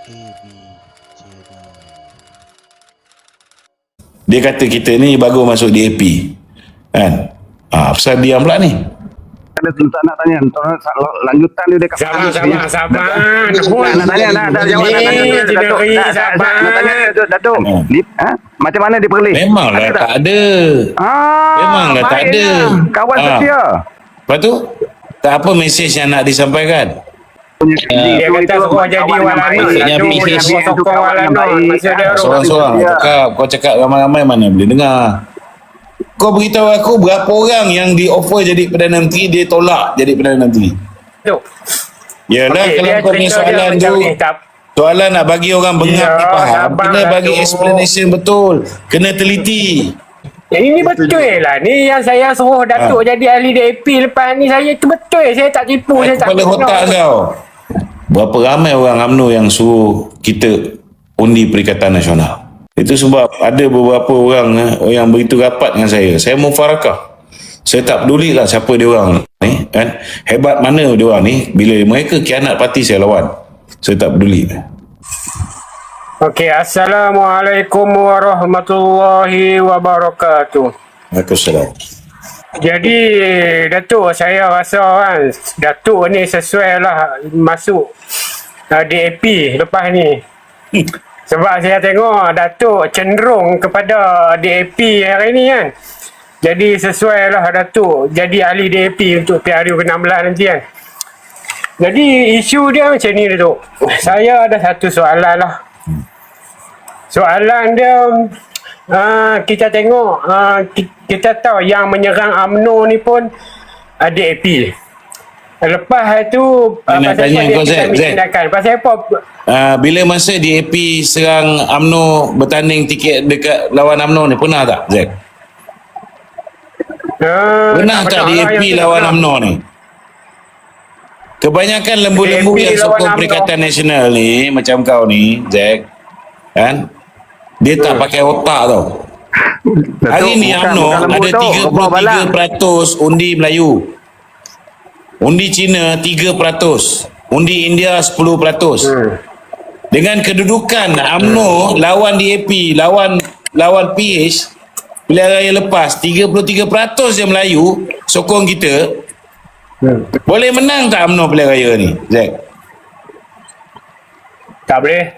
AB Channel. Dia kata kita ni baru masuk DAP kan. Pasal diam pula ni. Ada tak nak tanya, lanjutan dia dekat Sabar. Nak tanya, dah jawab. Nak tanya, Datuk. Macam mana dia perlis? Memanglah tak ada. Memanglah tak ada. Kawan setia. Lepas tu tak apa mesej yang nak disampaikan. Dia kata suruh jadi walanon. Dia sokong walanon. Seorang-seorang kau cakap ramai-ramai mana boleh dengar. Kau beritahu aku berapa orang yang di offer jadi Perdana Menteri, dia tolak jadi Perdana Menteri. Yalah, kalau kau punya soalan tu, soalan nak bagi orang bengap ni faham, kena bagi explanation betul, kena teliti. Ini betul lah. Ni yang saya suruh Datuk jadi ahli DAP lepas ni, saya tu betul. Saya tak tipu. Saya tak Kepala otak kau. Berapa ramai orang UMNO yang suruh kita undi Perikatan Nasional. Itu sebab ada beberapa orang yang begitu rapat dengan saya. Saya mufarakah. Saya tak peduli lah siapa dia orang ni. Kan? Hebat mana dia orang ni. Bila mereka khianat parti, saya lawan. Saya tak peduli. Okey, Assalamualaikum warahmatullahi wabarakatuh. Waalaikumsalam. Jadi Datuk, saya rasa kan Datuk ni sesuai lah masuk DAP lepas ni. Sebab saya tengok Datuk cenderung kepada DAP hari ni kan. Jadi sesuai lah Datuk jadi ahli DAP untuk PRU ke-16 nanti kan. Jadi isu dia macam ni Datuk. Saya ada satu soalan lah. Soalan dia, kita tengok, kita tahu yang menyerang UMNO ni pun DAP. Lepas tu, nak tanya kau Z. Pasal apa? Bila masa DAP serang UMNO bertanding tiket dekat lawan UMNO ni, pernah tak Z? Pernah tak DAP lawan UMNO ni? Kebanyakan lembu-lembu yang sokong Perikatan Nasional ni, macam kau ni Z, kan? Dia tak pakai otak tau. Hari ni UMNO ada 33% undi Melayu. Undi Cina 3%. Undi India 10%. Dengan kedudukan UMNO lawan DAP, lawan PH pilihan raya lepas 33% je Melayu sokong kita. Boleh menang tak UMNO pilihan raya ni, Zack? Tak boleh.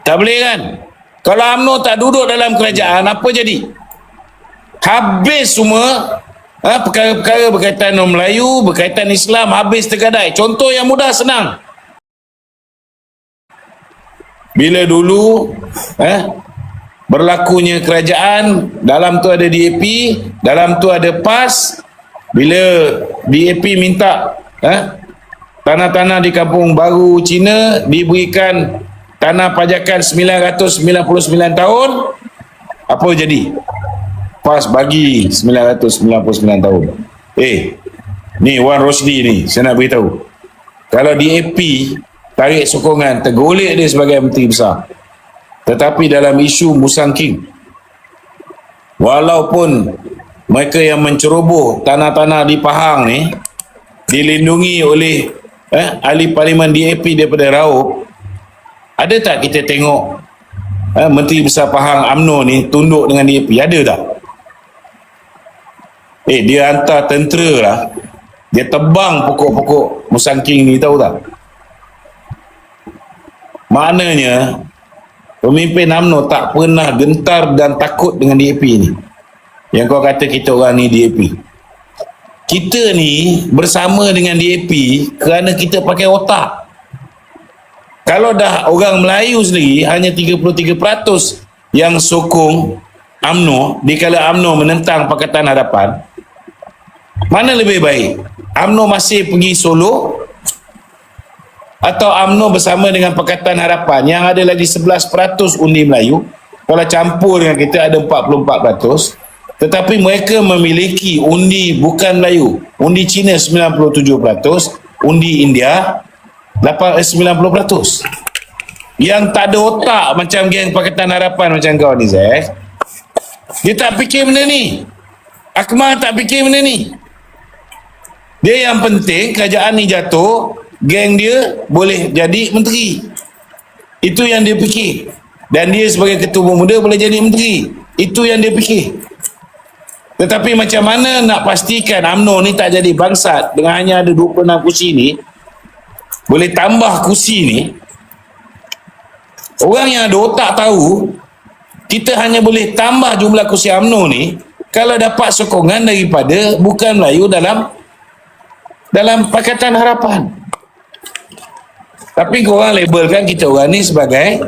Tak boleh kan? Kalau UMNO tak duduk dalam kerajaan, apa jadi? Habis semua. Perkara-perkara berkaitan dengan Melayu, berkaitan Islam, habis tergadai. Contoh yang mudah, senang. Bila dulu berlakunya kerajaan, dalam tu ada DAP, dalam tu ada PAS. Bila DAP minta tanah-tanah di Kampung Baru Cina diberikan tanah pajakan 999 tahun, apa jadi? PAS bagi 999 tahun. Ni Wan Rosli ni, saya nak beritahu. Kalau DAP tarik sokongan, tergolek dia sebagai menteri besar. Tetapi dalam isu Musang King, walaupun mereka yang menceroboh tanah-tanah di Pahang ni dilindungi oleh ahli parlimen DAP daripada Raub, ada tak kita tengok menteri besar Pahang UMNO ni tunduk dengan DAP? Ada tak? Dia hantar tentera lah. Dia tebang pokok-pokok Musang King ni, tahu tak? Maknanya pemimpin UMNO tak pernah gentar dan takut dengan DAP ni. Yang kau kata kita orang ni DAP. Kita ni bersama dengan DAP kerana kita pakai otak. Kalau dah orang Melayu sendiri hanya 33% yang sokong UMNO, dikala UMNO menentang Pakatan Harapan, mana lebih baik? UMNO masih pergi solo atau UMNO bersama dengan Pakatan Harapan yang ada lagi 11% undi Melayu? Kalau campur dengan kita ada 44%, tetapi mereka memiliki undi bukan Melayu. Undi Cina 97%, undi India 90%. Yang tak ada otak macam geng Pakatan Harapan macam kau ni, Zek. Dia tak fikir benda ni. Akmal tak fikir benda ni. Dia yang penting kerajaan ni jatuh, geng dia boleh jadi menteri. Itu yang dia fikir. Dan dia sebagai ketua pemuda boleh jadi menteri. Itu yang dia fikir. Tetapi macam mana nak pastikan UMNO ni tak jadi bangsat dengan hanya ada 26 kursi ni, boleh tambah kursi ni. Orang yang ada otak tahu kita hanya boleh tambah jumlah kursi UMNO ni kalau dapat sokongan daripada bukan Melayu dalam Pakatan Harapan. Tapi korang labelkan kita orang ni sebagai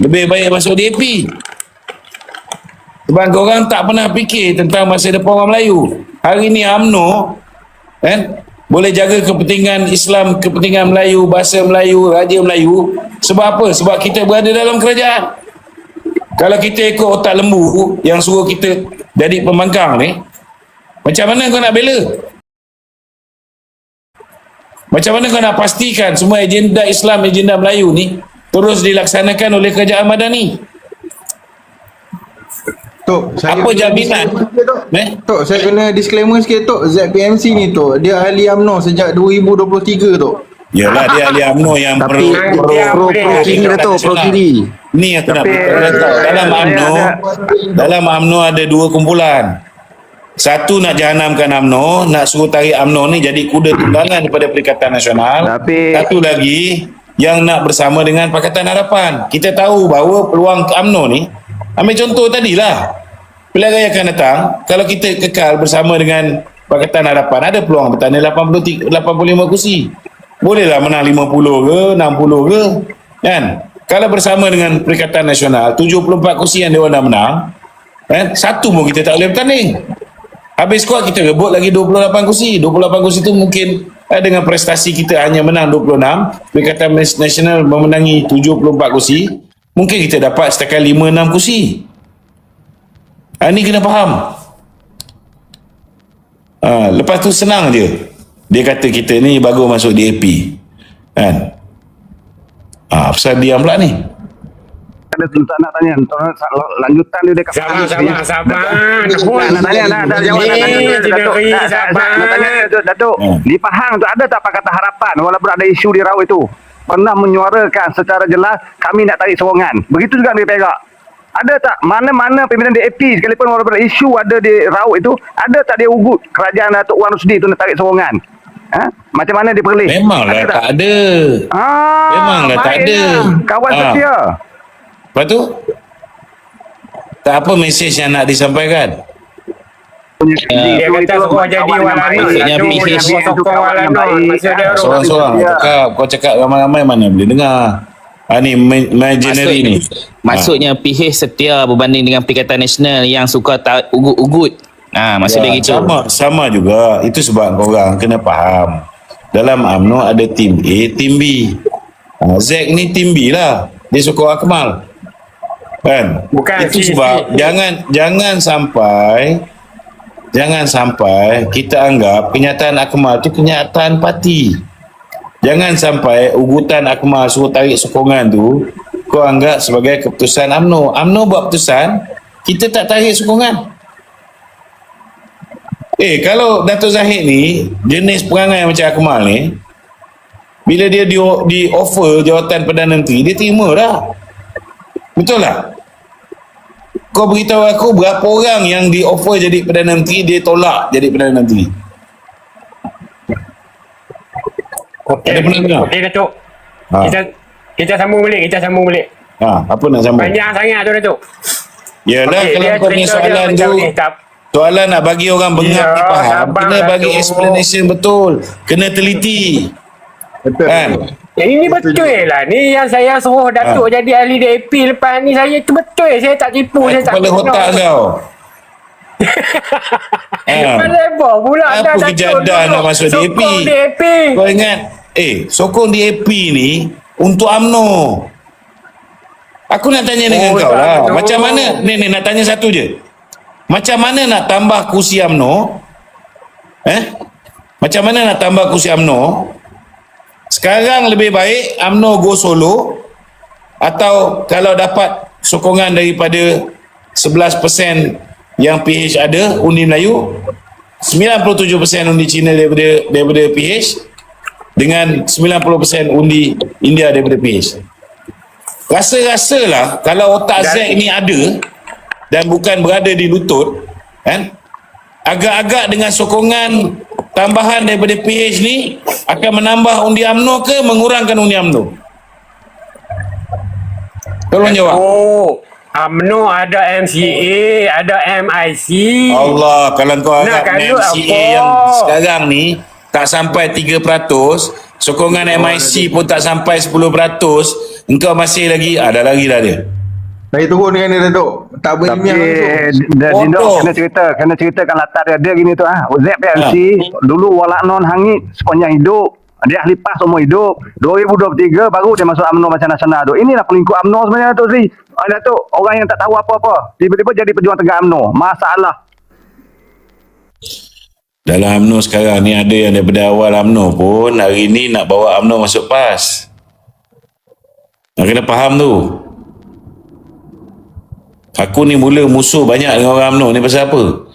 lebih baik masuk DAP. Sebab korang tak pernah fikir tentang masa depan orang Melayu. Hari ni UMNO boleh jaga kepentingan Islam, kepentingan Melayu, bahasa Melayu, raja Melayu. Sebab apa? Sebab kita berada dalam kerajaan. Kalau kita ikut otak lembu yang suruh kita jadi pembangkang ni, macam mana kau nak bela? Macam mana kau nak pastikan semua agenda Islam, agenda Melayu ni terus dilaksanakan oleh kerajaan madani? Tok, saya Apa kena jaminan? disclaimer sikit, Tok. Tok, saya kena disclaimer sikit, Tok. ZPMC ni, Tok, dia ahli UMNO sejak 2023, Tok. Yalah, dia ahli UMNO yang Tapi pro kiri dah tu, pro kiri. Ni aku nak beritahu. Dalam UMNO ada dua kumpulan. Satu nak jahanamkan UMNO, nak suruh tarik UMNO ni jadi kuda tunggangan daripada Perikatan Nasional. Satu lagi yang nak bersama dengan Pakatan Harapan. Kita tahu bahawa peluang UMNO ni, ambil contoh tadilah, pilihan raya akan datang, kalau kita kekal bersama dengan Pakatan Harapan, ada peluang bertanding 85 kursi. Bolehlah menang 50 ke, 60 ke, kan? Kalau bersama dengan Perikatan Nasional, 74 kursi yang dia orang dah menang, satu pun kita tak boleh bertanding. Habis kuat kita rebut lagi 28 kursi. 28 kursi itu mungkin dengan prestasi kita hanya menang 26, Perikatan Nasional memenangi 74 kursi, mungkin kita dapat setakat 5-6 kursi. Ini kena faham. Lepas tu senang je. Dia kata kita ni bagus masuk DAP. Kan? Pasal diam pula ni. Ada tak nak tanya lanjutan dia dekat Sabar. nak tanya dah jawab nak tanya Datuk. Di Pahang tu ada tak Pakatan Harapan walaupun ada isu di Raut itu pernah menyuarakan secara jelas kami nak tarik sokongan. Begitu juga di Perak. Ada tak mana-mana pimpinan DAP sekalipun walaupun isu ada di Raut itu, ada tak dia ugut kerajaan Datuk Wan Rusdi tu nak tarik sokongan? Macam mana dia perlih? Memanglah tak ada. Memanglah tak ada. Kawan setia. Lepas tu tak apa mesej yang nak disampaikan? Dia kata suruh jadi walanon. Maksudnya PH Sokong walanon. Masa dia Seorang-seorang kau cakap ramai-ramai mana boleh dengar. Ni imaginary ni. Maksudnya PH setia berbanding dengan Perikatan Nasional yang suka ugut-ugut. Maksudnya gitu. Sama juga. Itu sebab korang kena faham. Dalam UMNO ada tim A, tim B. Zack ni tim B lah. Dia sokong Akmal. Kan? Bukan itu sebab jangan sampai kita anggap kenyataan Akmal tu kenyataan parti. Jangan sampai ugutan Akmal suruh tarik sokongan tu kau anggap sebagai keputusan UMNO. UMNO buat keputusan, kita tak tarik sokongan. Kalau Dato' Zahid ni jenis perangai macam Akmal ni, bila dia di offer jawatan Perdana Menteri, dia terima dah. Betul tak? Kau beritahu aku berapa orang yang di offer jadi Perdana Menteri, dia tolak jadi Perdana Menteri. Ada pernah dengar? Okey Datuk. Kita sambung balik. Apa nak sambung? Banyak sangat tu Datuk. Yalah, kalau kau punya soalan tu, soalan nak bagi orang bengap ni faham, kena bagi explanation betul, kena teliti. Betul. Kan? Ini betul lah. Ni yang saya suruh Datuk jadi ahli DAP lepas ni, saya tu betul. Saya tak tipu. Saya tak Kepala otak kau. Lebar pula. Apa kejadah nak masuk DAP? Kau ingat, sokong DAP ni untuk UMNO. Aku nak tanya dengan kau lah. Macam mana, ni nak tanya satu je. Macam mana nak tambah kursi UMNO? Macam mana nak tambah kursi UMNO? Sekarang lebih baik UMNO go solo, atau kalau dapat sokongan daripada 11% yang PH ada, undi Melayu, 97% undi Cina daripada PH, dengan 90% undi India daripada PH. Rasa-rasalah kalau otak Zack ni ada dan bukan berada di lutut, kan, agak-agak dengan sokongan tambahan daripada PH ni akan menambah undi UMNO ke mengurangkan undi UMNO? Tolong jawab. UMNO ada MCA, ada MIC. Allah, kalau kau Nak agak kalau MCA apa? yang sekarang ni tak sampai 3%, sokongan MIC pun tak sampai 10%, engkau masih lagi ada lagi dah dia. Saya turun dengan dia Datuk. Tak Tapi berilmiah langsung. Bodoh. kena ceritakan latar dia gini tu ZPMC dulu walaknon hangit sepanjang hidup. Dia ahli PAS umur hidup. 2023 baru dia masuk UMNO macam nasional tu. Inilah pelingkup UMNO sebenarnya Datuk Sri. Datuk, orang yang tak tahu apa-apa tiba-tiba jadi pejuang tegak UMNO. Masalah. Dalam UMNO sekarang ni ada yang daripada awal UMNO pun hari ni nak bawa UMNO masuk PAS. Nak kena faham tu. Aku ni mula musuh banyak dengan orang UMNO ni pasal apa?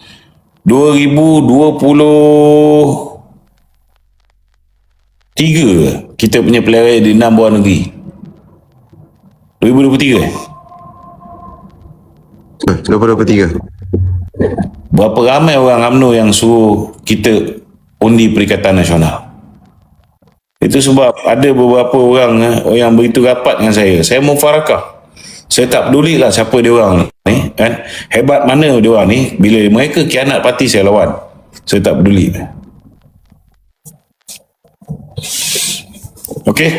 2023 kita punya pilihan raya di 6 buah negeri. 2023 berapa ramai orang UMNO yang suruh kita undi Perikatan Nasional. Itu sebab ada beberapa orang yang begitu rapat dengan saya mufarakah. Saya tak peduli lah siapa dia orang ni, kan? Hebat mana dia orang ni, bila mereka khianat parti saya lawan. Saya tak peduli. Okey.